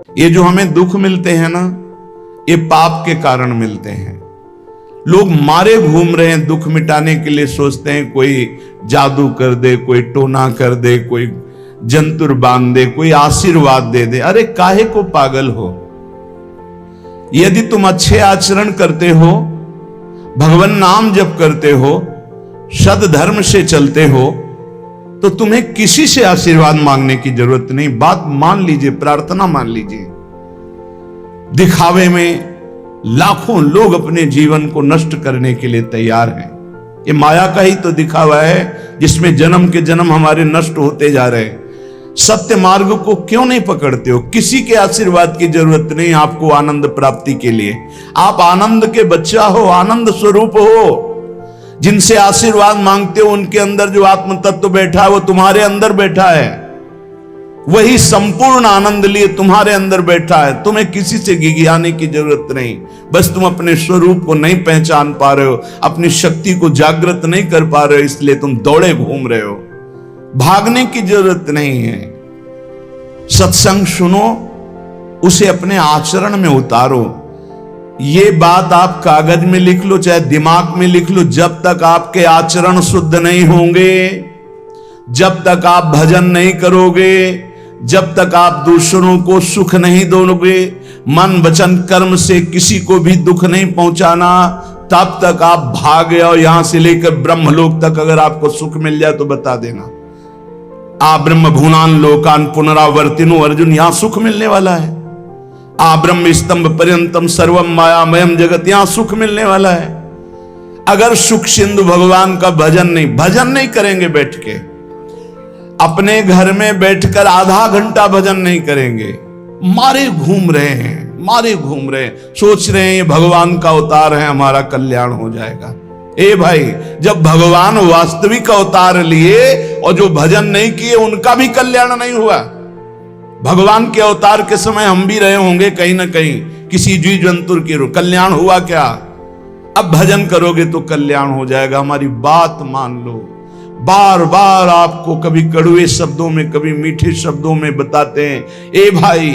ये जो हमें दुख मिलते हैं ना, ये पाप के कारण मिलते हैं। लोग मारे घूम रहे हैं दुख मिटाने के लिए, सोचते हैं कोई जादू कर दे, कोई टोना कर दे, कोई जंतुर बांध दे, कोई आशीर्वाद दे दे। अरे काहे को पागल हो? यदि तुम अच्छे आचरण करते हो, भगवान नाम जप करते हो, सद धर्म से चलते हो, तो तुम्हें किसी से आशीर्वाद मांगने की जरूरत नहीं। बात मान लीजिए, प्रार्थना मान लीजिए। दिखावे में लाखों लोग अपने जीवन को नष्ट करने के लिए तैयार हैं। ये माया का ही तो दिखावा है जिसमें जन्म के जन्म हमारे नष्ट होते जा रहे हैं। सत्य मार्ग को क्यों नहीं पकड़ते हो? किसी के आशीर्वाद की जरूरत नहीं आपको आनंद प्राप्ति के लिए। आप आनंद के बच्चा हो, आनंद स्वरूप हो। जिनसे आशीर्वाद मांगते हो उनके अंदर जो आत्म तत्व बैठा है वो तुम्हारे अंदर बैठा है। वही संपूर्ण आनंद लिए तुम्हारे अंदर बैठा है। तुम्हें किसी से गिगियाने की जरूरत नहीं। बस तुम अपने स्वरूप को नहीं पहचान पा रहे हो, अपनी शक्ति को जागृत नहीं कर पा रहे हो, इसलिए तुम दौड़े घूम रहे हो। भागने की जरूरत नहीं है। सत्संग सुनो, उसे अपने आचरण में उतारो। ये बात आप कागज में लिख लो, चाहे दिमाग में लिख लो। जब तक आपके आचरण शुद्ध नहीं होंगे, जब तक आप भजन नहीं करोगे, जब तक आप दूसरों को सुख नहीं दोगे, मन वचन कर्म से किसी को भी दुख नहीं पहुंचाना, तब तक आप भागे। और यहां से लेकर ब्रह्मलोक तक अगर आपको सुख मिल जाए तो बता देना। आ ब्रह्म भुवनान लोकान पुनरावर्तिनो, अर्जुन यहां सुख मिलने वाला है। आ ब्रह्म स्तंभ पर्यंतम सर्वम मायामयम जगत, यहां सुख मिलने वाला है। अगर सुख सिंधु भगवान का भजन नहीं करेंगे, बैठ के अपने घर में बैठकर आधा घंटा भजन नहीं करेंगे, मारे घूम रहे हैं, सोच रहे हैं ये भगवान का अवतार है, हमारा कल्याण हो जाएगा। ए भाई, जब भगवान वास्तविक अवतार लिए और जो भजन नहीं किए उनका भी कल्याण नहीं हुआ। भगवान के अवतार के समय हम भी रहे होंगे कहीं ना कहीं, किसी जीव जंतु के कल्याण हुआ क्या? अब भजन करोगे तो कल्याण हो जाएगा। हमारी बात मान लो। बार बार आपको कभी कड़वे शब्दों में, कभी मीठे शब्दों में बताते हैं, ए भाई,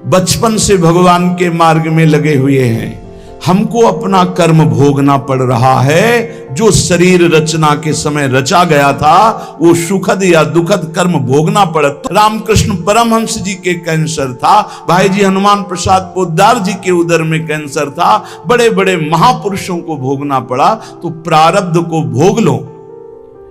बचपन से भगवान के मार्ग में लगे हुए हैं, हमको अपना कर्म भोगना पड़ रहा है। जो शरीर रचना के समय रचा गया था वो सुखद या दुखद कर्म भोगना पड़ा। रामकृष्ण परमहंस जी के कैंसर था, भाई जी हनुमान प्रसाद पोद्दार जी के उदर में कैंसर था, बड़े बड़े महापुरुषों को भोगना पड़ा। तो प्रारब्ध को भोग लो।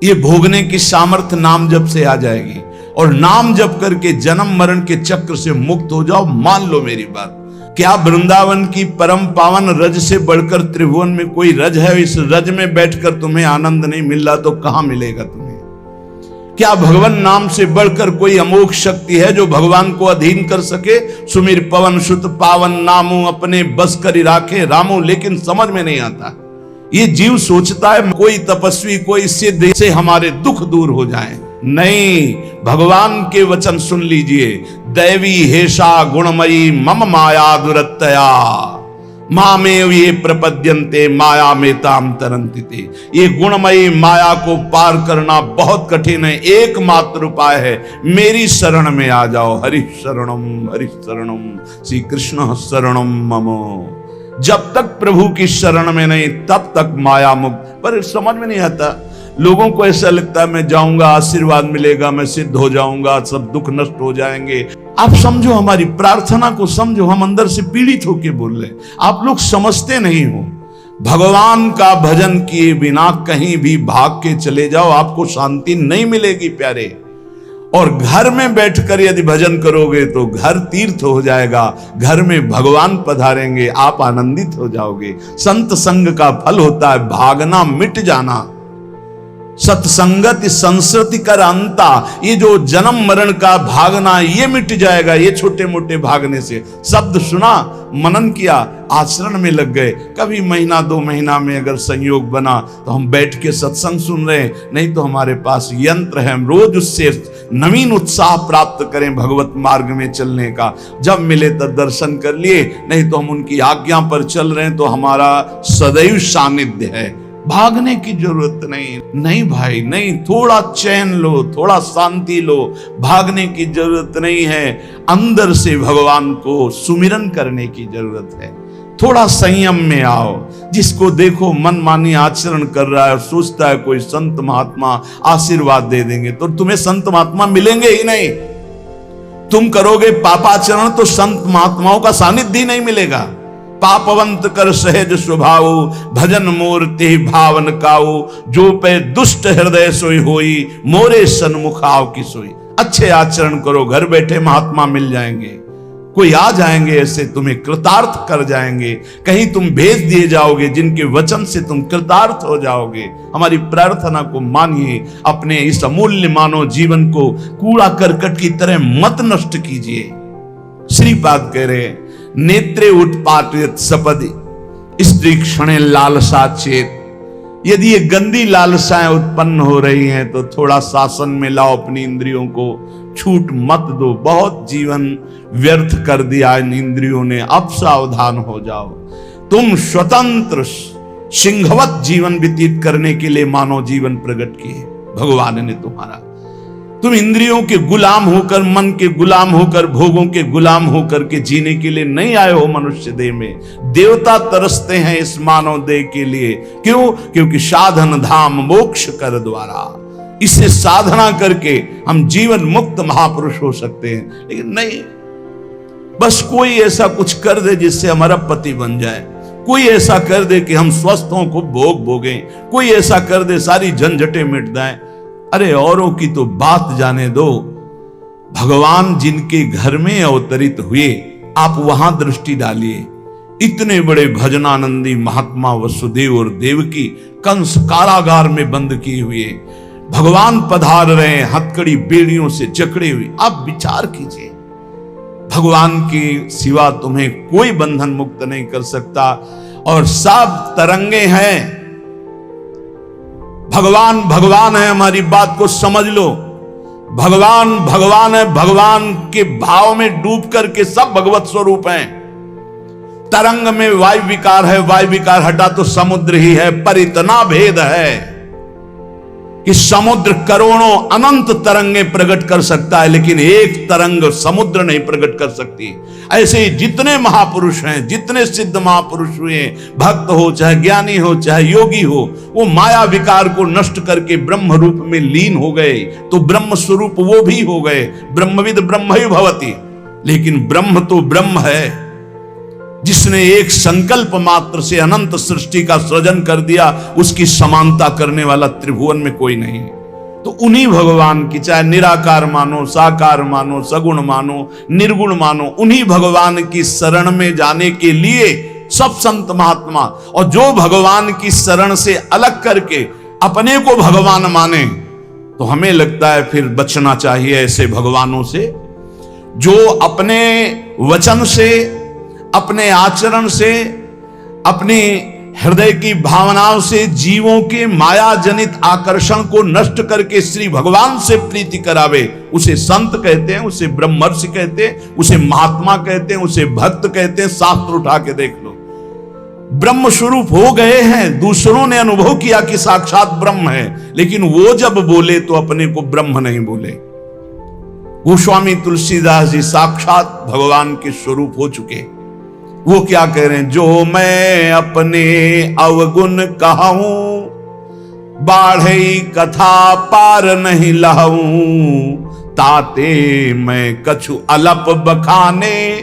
ये भोगने की सामर्थ्य नाम जप से आ जाएगी, और नाम जप करके जन्म मरण के चक्र से मुक्त हो जाओ। मान लो मेरी बात। क्या वृंदावन की परम पावन रज से बढ़कर त्रिभुवन में कोई रज है? इस रज में बैठकर तुम्हें आनंद नहीं मिल रहा तो कहां मिलेगा तुम्हें? क्या भगवान नाम से बढ़कर कोई अमोघ शक्ति है जो भगवान को अधीन कर सके? सुमिर पवन सुत पावन नामू, अपने बस कर राखे रामू। लेकिन समझ में नहीं आता। ये जीव सोचता है कोई तपस्वी, कोई सिद्ध से हमारे दुख दूर हो जाए। नहीं, भगवान के वचन सुन लीजिए। दैवी हेषा गुणमयी मम माया दुरत्तया, मामेव ये प्रपद्यन्ते माया में ताम तरन्ति ते। ये गुणमयी माया को पार करना बहुत कठिन है। एकमात्र उपाय है, मेरी शरण में आ जाओ। हरि शरणम श्री कृष्ण शरणम मम। जब तक प्रभु की शरण में नहीं तब तक माया मुक्त। पर समझ में नहीं आता। लोगों को ऐसा लगता है मैं जाऊंगा, आशीर्वाद मिलेगा, मैं सिद्ध हो जाऊंगा, सब दुख नष्ट हो जाएंगे। आप समझो, हमारी प्रार्थना को समझो। हम अंदर से पीड़ित होकर बोल रहे हैं, आप लोग समझते नहीं हो। भगवान का भजन किए बिना कहीं भी भाग के चले जाओ, आपको शांति नहीं मिलेगी प्यारे। और घर में बैठकर यदि भजन करोगे तो घर तीर्थ हो जाएगा, घर में भगवान पधारेंगे, आप आनंदित हो जाओगे। संत संग का फल होता है भागना, मिट जाना। सत्संगति संस्कृति कर अंता, ये जो जन्म मरण का भागना ये मिट जाएगा। ये छोटे मोटे भागने से, शब्द सुना, मनन किया, आचरण में लग गए। कभी महीना 2 महीना में अगर संयोग बना तो हम बैठ के सत्संग सुन रहे हैं, नहीं तो हमारे पास यंत्र है, हम रोज उससे नवीन उत्साह प्राप्त करें भगवत मार्ग में चलने का। जब मिले तब दर्शन कर लिए, नहीं तो हम उनकी आज्ञा पर चल रहे हैं तो हमारा सदैव सानिध्य है। भागने की जरूरत नहीं। नहीं भाई नहीं, थोड़ा चैन लो, थोड़ा शांति लो, भागने की जरूरत नहीं है। अंदर से भगवान को सुमिरन करने की जरूरत है। थोड़ा संयम में आओ। जिसको देखो मनमानी आचरण कर रहा है, सोचता है कोई संत महात्मा आशीर्वाद दे देंगे, तो तुम्हें संत महात्मा मिलेंगे ही नहीं। तुम करोगे पापाचरण तो संत महात्माओं का सानिध्य ही नहीं मिलेगा। पापवंत कर सहज स्वभाव, भजन मूर्ति भावन काऊ, जो पे दुष्ट हृदय सोई होई, मोरे सन्मुख आओ की सोई। अच्छे आचरण करो, घर बैठे महात्मा मिल जाएंगे। कोई आ जाएंगे ऐसे, तुम्हें कृतार्थ कर जाएंगे। कहीं तुम भेज दिए जाओगे जिनके वचन से तुम कृतार्थ हो जाओगे। हमारी प्रार्थना को मानिए, अपने इस अमूल्य मानव जीवन को कूड़ा करकट की तरह मत नष्ट कीजिए। श्रीपाद कह रहे, नेत्रे उत्पाटित सपदि स्त्री क्षणे लालसा चेत। यदि ये गंदी लालसाएं उत्पन्न हो रही हैं तो थोड़ा शासन में लाओ अपनी इंद्रियों को, छूट मत दो। बहुत जीवन व्यर्थ कर दिया इन इंद्रियों ने, अब सावधान हो जाओ। तुम स्वतंत्र सिंहवत जीवन व्यतीत करने के लिए मानव जीवन प्रकट किए भगवान ने तुम्हारा। तुम इंद्रियों के गुलाम होकर, मन के गुलाम होकर, भोगों के गुलाम होकर के जीने के लिए नहीं आए हो मनुष्य देह में। देवता तरसते हैं इस मानव देह के लिए। क्यों? क्योंकि साधन धाम मोक्ष कर द्वारा, इसे साधना करके हम जीवन मुक्त महापुरुष हो सकते हैं। लेकिन नहीं, बस कोई ऐसा कुछ कर दे जिससे हमारा पति बन जाए, कोई ऐसा कर दे कि हम स्वस्थों को भोग भोगें, कोई ऐसा कर दे सारी झंझटें मिट जाएं। अरे औरों की तो बात जाने दो, भगवान जिनके घर में अवतरित हुए आप वहां दृष्टि डालिए। इतने बड़े भजनानंदी महात्मा वसुदेव और देवकी कंस कारागार में बंद किए हुए भगवान पधार रहे हैं, हथकड़ी बेड़ियों से जकड़े हुए। आप विचार कीजिए, भगवान के सिवा तुम्हें कोई बंधन मुक्त नहीं कर सकता। और सब तरंगे हैं, भगवान भगवान है, हमारी बात को समझ लो। भगवान भगवान है, भगवान के भाव में डूब करके सब भगवत स्वरूप हैं। तरंग में वायु विकार है, वायु विकार हटा तो समुद्र ही है। पर इतना भेद है कि समुद्र करोड़ों अनंत तरंगे प्रकट कर सकता है, लेकिन एक तरंग समुद्र नहीं प्रकट कर सकती। ऐसे ही जितने महापुरुष हैं, जितने सिद्ध महापुरुष हुए, भक्त हो चाहे ज्ञानी हो चाहे योगी हो, वो माया विकार को नष्ट करके ब्रह्म रूप में लीन हो गए, तो ब्रह्म स्वरूप वो भी हो गए। ब्रह्मविद ब्रह्म ही भवति। लेकिन ब्रह्म तो ब्रह्म है, जिसने एक संकल्प मात्र से अनंत सृष्टि का सृजन कर दिया, उसकी समानता करने वाला त्रिभुवन में कोई नहीं है। तो उन्हीं भगवान की, चाहे निराकार मानो, साकार मानो, सगुण मानो, निर्गुण मानो, उन्हीं भगवान की शरण में जाने के लिए सब संत महात्मा, और जो भगवान की शरण से अलग करके अपने को भगवान माने, तो हमें लगता है फिर बचना चाहिए ऐसे भगवानों से, जो अपने वचन से, अपने आचरण से, अपनी हृदय की भावनाओं से जीवों के माया जनित आकर्षण को नष्ट करके श्री भगवान से प्रीति करावे। उसे संत कहते हैं, उसे ब्रह्मर्षि कहते हैं, उसे महात्मा कहते हैं, उसे भक्त कहते हैं। शास्त्र उठा के देख लो, ब्रह्म स्वरूप हो गए हैं। दूसरों ने अनुभव किया कि साक्षात ब्रह्म है, लेकिन वो जब बोले तो अपने को ब्रह्म नहीं बोले। गोस्वामी तुलसीदास जी साक्षात भगवान के स्वरूप हो चुके। वो क्या कह रहे हैं? जो मैं अपने अवगुण कहूं, बाढ़े कथा पार नहीं लहूं, ताते मैं कछु अलप बखाने,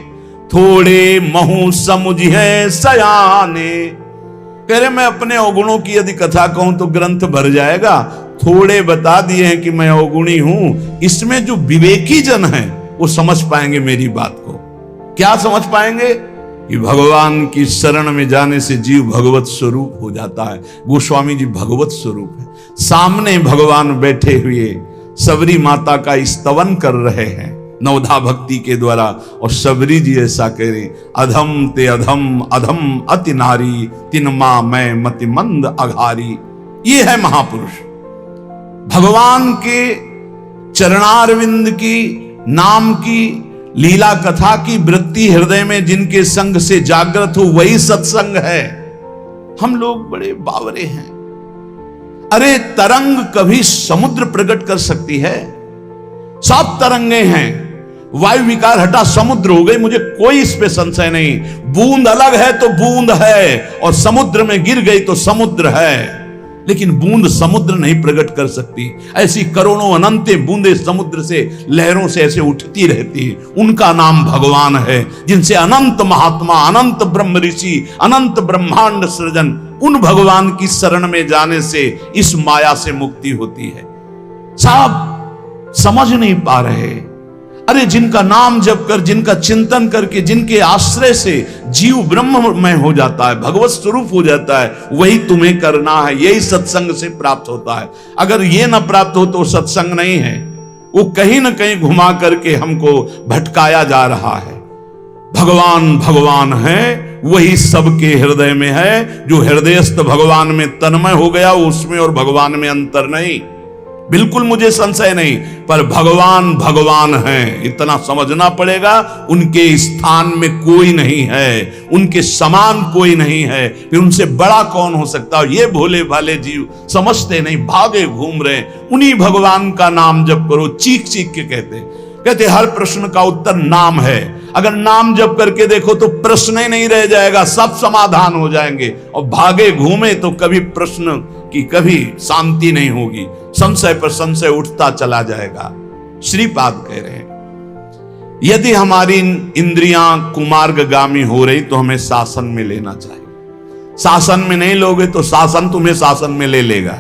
थोड़े महू समुझे सयाने। कह रहे मैं अपने अवगुणों की यदि कथा कहूं तो ग्रंथ भर जाएगा। थोड़े बता दिए हैं कि मैं अवगुणी हूं, इसमें जो विवेकी जन है वो समझ पाएंगे मेरी बात को। क्या समझ पाएंगे? कि भगवान की शरण में जाने से जीव भगवत स्वरूप हो जाता है। गोस्वामी जी भगवत स्वरूप है। सामने भगवान बैठे हुए सबरी माता का स्तवन कर रहे हैं नवधा भक्ति के द्वारा, और सबरी जी ऐसा कह रहे, अधम ते अधम अधम अति नारी, तिन मां मैं मति मंद अघारी। ये है महापुरुष। भगवान के चरणारविंद की, नाम की, लीला कथा की वृत्ति हृदय में जिनके संग से जागृत हो, वही सत्संग है। हम लोग बड़े बावरे हैं, अरे तरंग कभी समुद्र प्रकट कर सकती है? 7 तरंगे हैं, वायु विकार हटा समुद्र हो गई, मुझे कोई इस पे संशय नहीं। बूंद अलग है तो बूंद है, और समुद्र में गिर गई तो समुद्र है, लेकिन बूंद समुद्र नहीं प्रकट कर सकती। ऐसी करोड़ों अनंत बूंदे समुद्र से, लहरों से ऐसे उठती रहती है। उनका नाम भगवान है, जिनसे अनंत महात्मा, अनंत ब्रह्म ऋषि, अनंत ब्रह्मांड सृजन, उन भगवान की शरण में जाने से इस माया से मुक्ति होती है। साहब समझ नहीं पा रहे। अरे जिनका नाम जप कर, जिनका चिंतन करके, जिनके आश्रय से जीव ब्रह्ममय हो जाता है, भगवत स्वरूप हो जाता है, वही तुम्हें करना है। यही सत्संग से प्राप्त होता है। अगर ये ना प्राप्त हो तो सत्संग नहीं है, वो कहीं ना कहीं घुमा करके हमको भटकाया जा रहा है। भगवान भगवान है, वही सबके हृदय में है। जो हृदयस्थ भगवान में तन्मय हो गया, उसमें और भगवान में अंतर नहीं, बिल्कुल मुझे संशय नहीं। पर भगवान भगवान हैं, इतना समझना पड़ेगा। उनके स्थान में कोई नहीं है, उनके समान कोई नहीं है, फिर उनसे बड़ा कौन हो सकता है? ये भोले भाले जीव समझते नहीं, भागे घूम रहे। उन्हीं भगवान का नाम जप करो, चीख चीख के कहते हर प्रश्न का उत्तर नाम है। अगर नाम जप करके देखो तो प्रश्न ही नहीं रह जाएगा, सब समाधान हो जाएंगे। और भागे घूमे तो कभी प्रश्न की कभी शांति नहीं होगी, संशय पर संशय उठता चला जाएगा। श्रीपाद कह रहे हैं, यदि हमारी इंद्रियां कुमार्गगामी हो रही तो हमें शासन में लेना चाहिए। शासन में नहीं लोगे तो शासन तुम्हें शासन में ले लेगा।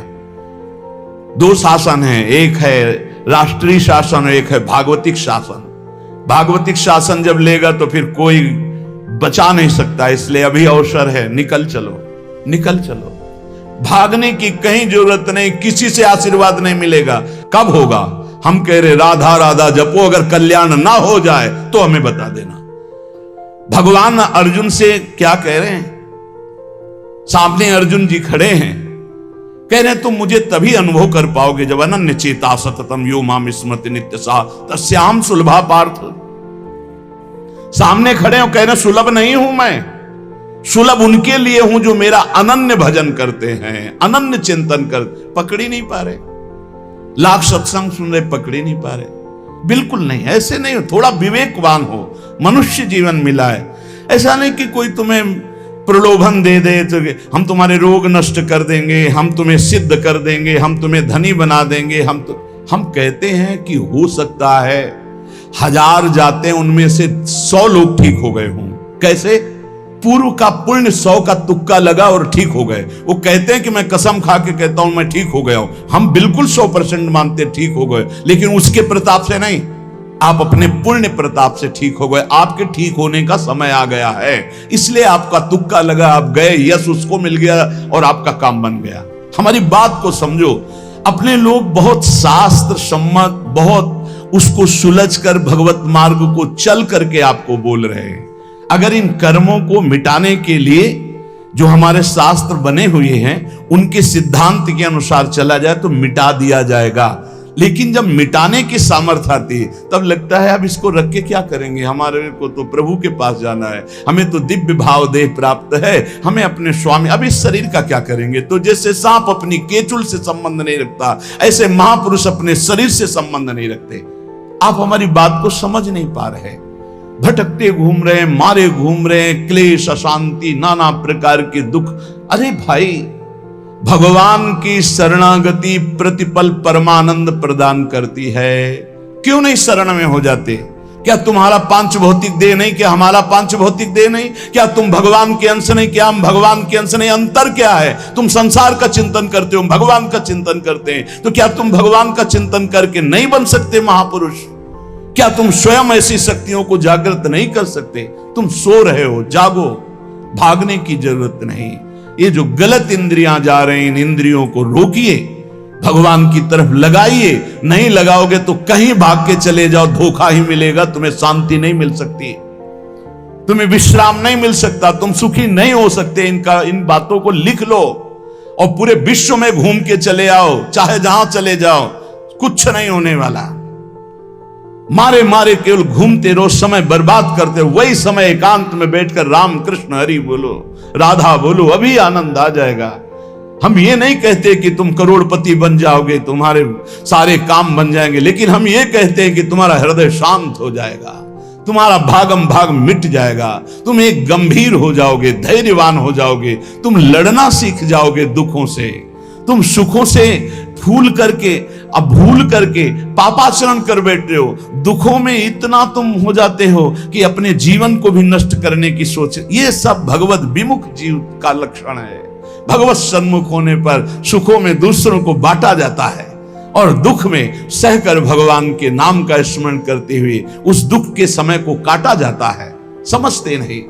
2 शासन है, एक है राष्ट्रीय शासन, एक है भागवतिक शासन। भागवतिक शासन जब लेगा तो फिर कोई बचा नहीं सकता, इसलिए अभी अवसर है, निकल चलो, निकल चलो। भागने की कहीं जरूरत नहीं, किसी से आशीर्वाद नहीं मिलेगा। कब होगा? हम कह रहे राधा राधा जपो, अगर कल्याण ना हो जाए तो हमें बता देना। भगवान अर्जुन से क्या कह रहे हैं? सामने अर्जुन जी खड़े हैं, कह रहे तुम मुझे तभी अनुभव कर पाओगे जब अनन्य चेता सततम यो माम स्मृति नित्य सा तस्याम सुलभा पार्थ। सामने खड़े हो, कह रहे सुलभ नहीं हूं मैं, सुलभ उनके लिए हूं जो मेरा अनन्य भजन करते हैं, अनन्य चिंतन कर। पकड़ ही नहीं पा रहे, लाख सत्संग सुन रहे, पकड़ ही नहीं पा रहे। बिल्कुल नहीं, ऐसे नहीं हो। थोड़ा विवेकवान हो, मनुष्य जीवन मिला है। ऐसा नहीं कि कोई तुम्हें प्रलोभन दे दे तो हम तुम्हारे रोग नष्ट कर देंगे, हम तुम्हें सिद्ध कर देंगे, हम तुम्हें धनी बना देंगे। हम कहते हैं कि हो सकता है 1000 जाते उनमें से 100 लोग ठीक हो गए हों। कैसे? पूर्व का पुण्य 100 का तुक्का लगा और ठीक हो गए। वो कहते हैं कि मैं कसम खा के कहता हूं मैं ठीक हो गया हूं। हम बिल्कुल 100% मानते ठीक हो गए, लेकिन उसके प्रताप से नहीं, आप अपने पुण्य प्रताप से ठीक हो गए। आपके ठीक होने का समय आ गया है, इसलिए आपका तुक्का लगा, आप गए, यश उसको मिल गया और आपका काम बन गया। हमारी बात को समझो। अपने लोग बहुत शास्त्र सम्मत, बहुत उसको सुलझ कर भगवत मार्ग को चल करके आपको बोल रहे हैं। अगर इन कर्मों को मिटाने के लिए जो हमारे शास्त्र बने हुए हैं उनके सिद्धांत के अनुसार चला जाए तो मिटा दिया जाएगा। लेकिन जब मिटाने की सामर्थ्य आती है तब लगता है अब इसको रख के क्या करेंगे, हमारे को तो प्रभु के पास जाना है, हमें तो दिव्य भाव देह प्राप्त है, हमें अपने स्वामी, अब इस शरीर का क्या करेंगे। तो जैसे सांप अपनी केचुल से संबंध नहीं रखता, ऐसे महापुरुष अपने शरीर से संबंध नहीं रखते। आप हमारी बात को समझ नहीं पा रहे, भटकते घूम रहे हैं, मारे घूम रहे हैं, क्लेश, अशांति, नाना प्रकार के दुख। अरे भाई, भगवान की शरणागति प्रतिपल परमानंद प्रदान करती है। क्यों नहीं शरण में हो जाते? क्या तुम्हारा पांच भौतिक देह नहीं? क्या हमारा पांच भौतिक देह नहीं? क्या तुम भगवान के अंश नहीं? क्या हम भगवान के अंश नहीं? अंतर क्या है? तुम संसार का चिंतन करते हो, भगवान का चिंतन करते हैं, तो क्या तुम भगवान का चिंतन करके नहीं बन सकते महापुरुष? क्या तुम स्वयं ऐसी शक्तियों को जागृत नहीं कर सकते? तुम सो रहे हो, जागो, भागने की जरूरत नहीं। ये जो गलत इंद्रियां जा रही हैं, इन इंद्रियों को रोकिए, भगवान की तरफ लगाइए। नहीं लगाओगे तो कहीं भाग के चले जाओ, धोखा ही मिलेगा, तुम्हें शांति नहीं मिल सकती, तुम्हें विश्राम नहीं मिल सकता, तुम सुखी नहीं हो सकते। इन बातों को लिख लो और पूरे विश्व में घूम के चले आओ, चाहे जहां चले जाओ, कुछ नहीं होने वाला। मारे मारे केवल घूमते रहो, समय बर्बाद करते रहो। वही समय एकांत में बैठकर राम कृष्ण हरि बोलो, राधा बोलो, अभी आनंद आ जाएगा। हम ये नहीं कहते कि तुम करोड़पति बन जाओगे, तुम्हारे सारे काम बन जाएंगे, लेकिन हम ये कहते हैं कि तुम्हारा हृदय शांत हो जाएगा, तुम्हारा भागम भाग मिट जाएगा, तुम एक गंभीर हो जाओगे, धैर्यवान हो जाओगे, तुम लड़ना सीख जाओगे दुखों से, तुम सुखों से फूल करके अब भूल करके पापाचरण कर बैठे हो, दुखों में इतना तुम हो जाते हो कि अपने जीवन को भी नष्ट करने की सोच। ये सब भगवत विमुख जीव का लक्षण है। भगवत सन्मुख होने पर सुखों में दूसरों को बांटा जाता है और दुख में सहकर भगवान के नाम का स्मरण करते हुए उस दुख के समय को काटा जाता है। समझते नहीं।